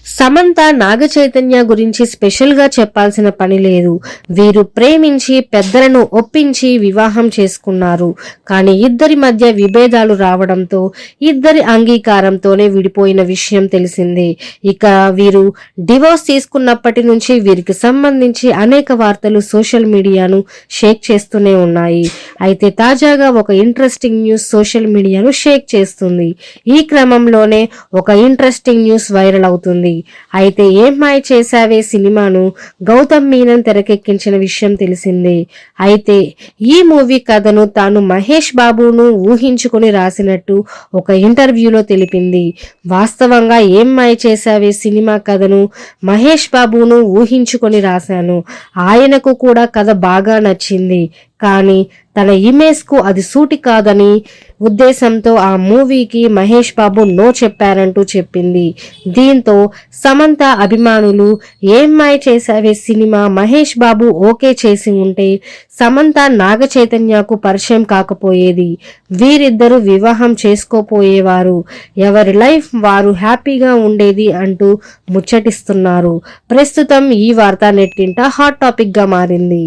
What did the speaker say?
సమంత నాగచైతన్య గురించి స్పెషల్ గా చెప్పాల్సిన పని లేదు. వీరు ప్రేమించి పెద్దలను ఒప్పించి వివాహం చేసుకున్నారు. కానీ ఇద్దరి మధ్య విభేదాలు రావడంతో ఇద్దరి అంగీకారంతోనే విడిపోయిన విషయం తెలిసిందే. ఇక వీరు డివోర్స్ తీసుకున్నప్పటి నుంచి వీరికి సంబంధించి అనేక వార్తలు సోషల్ మీడియాను షేక్ చేస్తూనే ఉన్నాయి. అయితే తాజాగా ఒక ఇంట్రెస్టింగ్ న్యూస్ సోషల్ మీడియాను షేక్ చేస్తుంది. ఈ క్రమంలోనే ఒక ఇంట్రెస్టింగ్ న్యూస్ వైరల్ అవుతుంది. అయితే ఏం మాయ చేశావే సినిమాను గౌతమ్ మీనన్ తెరకెక్కించిన విషయం తెలిసిందే. అయితే ఈ మూవీ కథను తాను మహేష్ బాబును ఊహించుకొని రాసినట్టు ఒక ఇంటర్వ్యూలో తెలిపింది. వాస్తవంగా ఏం మాయ చేశావే సినిమా కథను మహేష్ బాబును ఊహించుకొని రాశాను. ఆయనకు కూడా కథ బాగా నచ్చింది. కానీ తన ఇమేజ్ కు అది సూటి కాదని ఉద్దేశంతో ఆ మూవీకి మహేష్ బాబు నో చెప్పారంటూ చెప్పింది. దీంతో సమంత అభిమానులు ఏం మాయ చేసావే సినిమా మహేష్ బాబు ఓకే చేసి ఉంటే సమంత నాగ చైతన్యకు పరిచయం కాకపోయేది. వీరిద్దరూ వివాహం చేసుకోపోయేవారు. ఎవరి లైఫ్ వారు హ్యాపీగా ఉండేది అంటూ ముచ్చటిస్తున్నారు. ప్రస్తుతం ఈ వార్త నెట్టింట హాట్ టాపిక్ గా మారింది.